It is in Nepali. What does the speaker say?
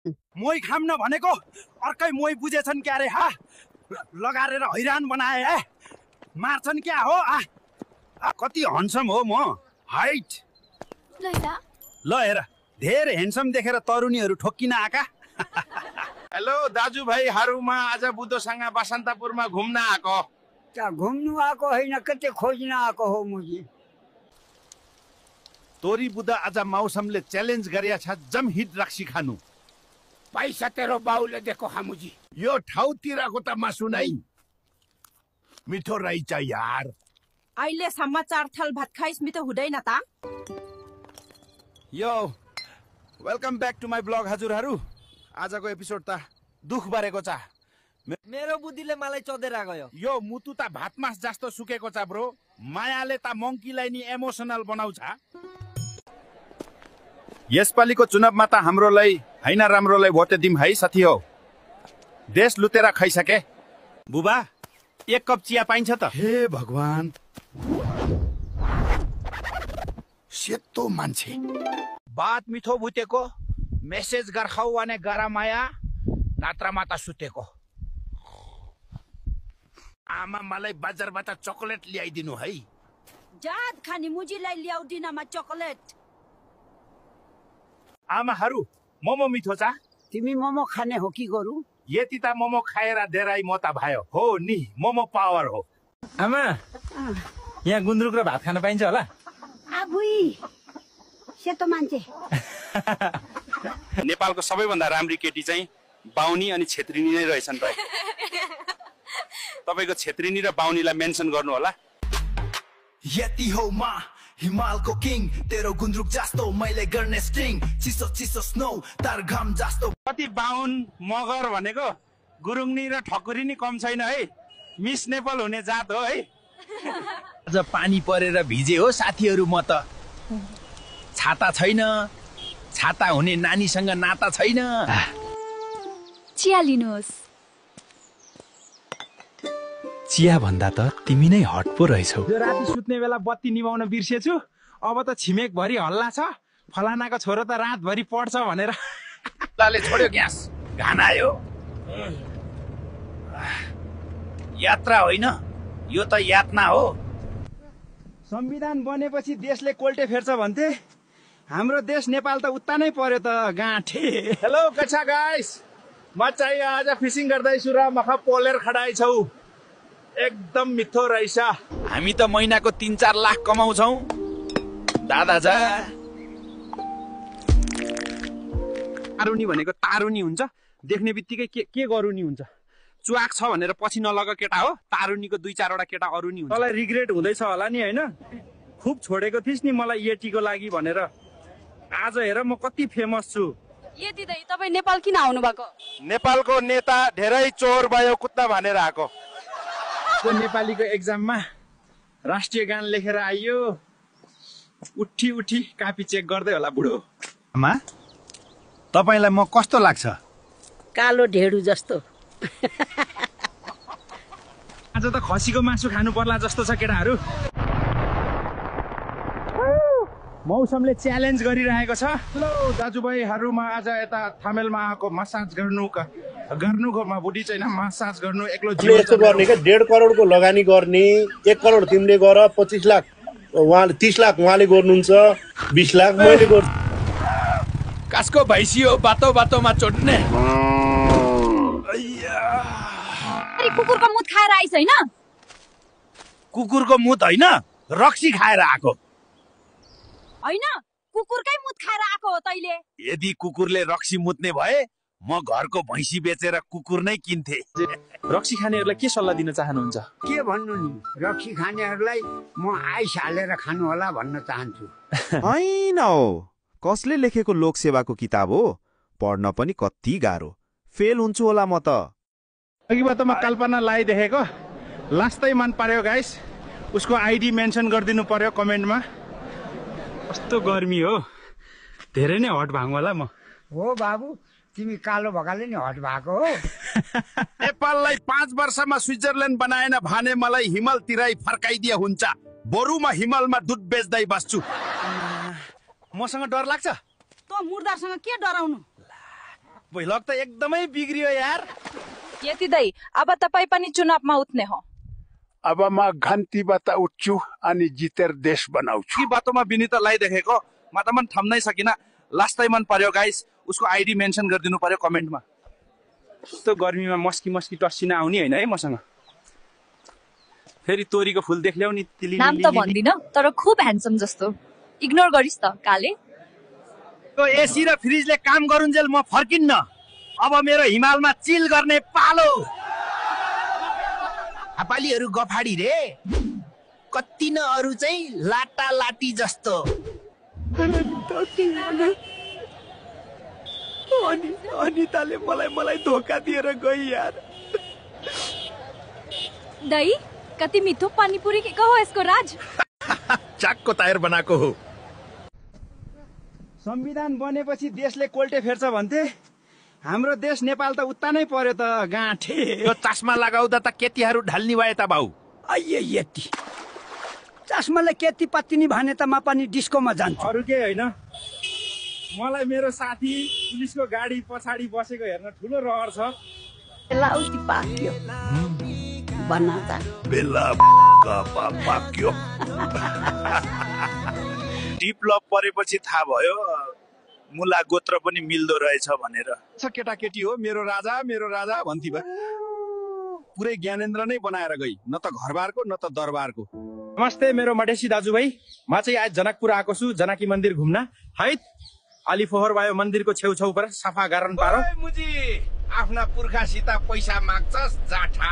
मोही खाम न भनेको अर्कै मोही बुझेछन् क्या रे हा लगारेर हैरान बनाए ए मार्छन् क्या हो कति हन्सम हो म हाइट ल हेर धेरै हेन्सम देखेर तरुणीहरू ठोक्किन आका हेलो दाजुभाइ हरूमा आज बुद्धसँग बसन्तपुरमा घुम्न आएको घुम्नु आएको होइन कतै खोज्न आएको हो मुजी तोरी बुद्ध आज मौसमले च्यालेन्ज गरेका छ जम हिट रक्सी खानु पैसा तेरो बाउले दिएको हामुजी यो ठाउँतिरको त मासु नै मिठो रहेछ यार अहिलेसम्म 4 थाल भात खाइस मिठो हुँदैन त यो welcome back to my blog हजुरहरू आजको एपिसोड त दुख बारेको छ मेरो बुद्धिले मलाई चोदेर गयो यो मुतु त भात मास जस्तो सुकेको छ ब्रो मायाले त मङ्कीलाई नि इमोसनल बनाउँछ यसपालिको चुनावमा त हाम्रोलाई हैन राम्रोलाई भोट दिम है साथी हो देश लुतेर खाइसके बुबा एक कप चिया पाइन्छ त हे भगवान सेतो मान्छे बात मिठो भुटेको मेसेज गर्खौ भने गरमाया नात्रमा त सुतेको आमा मलाई बजारबाट चकलेट ल्याइदिनु है जात खानी मुजीलाई ल्याउदिनमा चकलेट आमाहरू मोमो मिठो छ तिमी मोमो खाने हो कि गरु यति त मोमो खाएर डेराइ मोता भयो हो नि मोमो पावर हो आमा यहाँ गुन्द्रुक र भात खान पाइन्छ होला आबुई सेतो मान्छे नेपालको सबैभन्दा राम्री केटी चाहिँ बाहुनी अनि छेत्रिनी नै रहेछन् भाइ तपाईको छेत्रिनी र बाहुनीलाई मेन्सन गर्नु होला यति हो मा हिमालको किङ तेरो गुन्द्रुक जस्तो मैले गर्ने स्टिङ चिसो चिसो स्नो तार घाम जस्तो कति बाहुन मगर भनेको गुरुङनी र ठकुरी नि कम छैन है मिस नेपाल हुने जात हो है आज पानी परेर भिजे हो साथीहरू म त छाता छैन छाता हुने नानीसँग नाता छैन चिया लिनुहोस् चिया भन्दा त तिमी नै हट पो रहेछौ जो राति सुत्ने बेला बत्ती निभाउन बिर्सेछु अब त छिमेक भरि हल्ला छ फलानाको छोरो त रातभरि पढ्छ भनेर लाले छोड्यो ग्यास घान आयो यात्रा होइन यो त यातना हो संविधान बनेपछि देशले कोल्टे फेर्छ भन्थे हाम्रो देश नेपाल त उता नै पर्यो त गाँठे हेलो कछा गाइस म चाहिँ आज फिसिङ गर्दैछु र मख पोलेर खडाइ छौ एकदम मिठो रहेछ हामी त महिनाको 3-4 लाख कमाउँछौ दादा जा तारुनी भनेको तारुनी हुन्छ देख्ने बित्तिकै के गरुनी हुन्छ चुवाक छ भनेर पछि नलग केटा हो तारुनीको 2-4 वटा केटा अरुनी हुन्छ मलाई रिग्रेट हुँदैछ होला नि हैन खुब छोडेको थिइस् नि मलाई यतिको लागि भनेर आज हेर म कति फेमस छु यति दाइ तपाई नेपाल किन आउनु भएको नेपालको नेता धेरै चोर भयो कुत्ता भनेर आको को नेपालीको एक्जाममा राष्ट्रिय गान लेखेर आइयो उठी उठी कापी चेक गर्दै होला बुढो आमा तपाईलाई म कस्तो लाग्छ कालो ढेडु जस्तो आज त खसीको मासु खानु पर्ला जस्तो छ केटाहरू मौसमले च्यालेन्ज गरिरहेको छ हेलो दाजुभाइहरूमा आज यता थामेलमा आएको मसाज गर्नुकोमा बुढी चाहिँ मसाज गर्नु एक्लो यस्तो गर्ने क्या 1.5 करोडको लगानी गर्ने 1 करोड तिमीले गर 25 लाख उहाँले 30 लाख उहाँले गर्नुहुन्छ 20 लाख मैले गर्छु कासको भैँसी हो बाटो बाटोमा चोड्ने अरे कुकुरको मुत खाएर आइस हैन कुकुरको मुत होइन रक्सी खाएर आएको हैन कुकुरकै मुत खाएर आको हो तैले यदि कुकुरले रक्सी मुत्ने भए म घरको भैँसी बेचेर कुकुर नै किन्थे रक्सी खानेहरूलाई के सल्लाह दिन चाहनुहुन्छ के भन्नु नि रक्सी खानेहरूलाई म आइस हालेर खानु होला भन्न चाहन्छु हैन हो कसले लेखेको लोकसेवाको किताब हो पढ्न पनि कति गाह्रो फेल हुन्छु होला म त अघिबाट म कल्पना लाइदेखेको लास्टै मन पर्यो गाइस उसको आइडी मेन्सन गरिदिनु पर्यो कमेन्टमा कस्तो गर्मी हो धेरै नै हट भाङ होला म हो बाबु तिमी कालो भकाले नि हट भएको हो नेपाललाई 5 वर्षमा स्विजरल्यान्ड बनाएन भने मलाई हिमलतिरै फर्काइदिए हुन्छ बरु म हिमलमा दुध बेच्दै बस्छु मसँग डर लाग्छ त मुर्दासँग के डराउनु भइलक त एकदमै बिग्रियो यार। यति दाई, अब तपाईँ पनि चुनावमा उठ्ने हो। अब म घन्टीबाट उठ्छु अनि जितेर देश बनाउँछु। कि बाटोमा विनितालाई देखेको म त मन थम्नै सकिन। लास्ट टाइम मन पर्यो गाइस, उसको आइडी मेन्सन गरिदिनु पर्यो कमेन्टमा। यस्तो गर्मीमा मस्की टस्सिन आउने होइन है मसँग। फेरि तोरीको फुल देख्ल्याउ नि तिली नाम त भन्दिन तर खुब ह्यान्डसम जस्तो। इग्नोर गरिस् त काले। त्यो एसी र फ्रिजले काम गरुन्जेल म फर्किन्न। अब मेरो हिमालमा चिल गर्ने पालो। नेपालीहरू गफाडी रे, कति न अरू चाहिँ लाटा लाटी जस्तो। अनिताले मलाई धोका दिएर गई यार। दाई कति मिठो पानीपुरी के हो यसको राज। चाकको टायर बनाएको हो। संविधान बनेपछि देशले कोल्टे फेर्छ भन्थे, हाम्रो देश नेपाल त उता नै पर्यो त गाँठे। यो चस्मा लगाउँदा त केटीहरू ढल्नी भए त बाउ। अये यति चस्माले केटी पत्तिनी भने त म पनि डिस्कोमा जान्छु। अरू के होइन, मलाई मेरो साथी पुलिसको गाडी पछाडि बसेको हेर्न ठुलो रहर छ। लाउती पाक्यो बनाता बेला पाक्यो। डिप लभ परेपछि थाहा भयो मुला गोत्र पनि मिल्दो रहेछ भनेर। केटाकेटी हो मेरो राजा भन्थी भए पुरै ज्ञानेन्द्र नै बनाएर गई, न त घरबारको न त दरबारको। नमस्ते मेरो मधेसी दाजुभाइ, म चाहिँ आज जनकपुर आएको छु जानकी मन्दिर घुम्न। है अलि फोहोर भयो मन्दिरको छेउछाउ पर सफा गराउन पारो। मुजी आफ्ना पुर्खासित पैसा माग्छस् जाठा।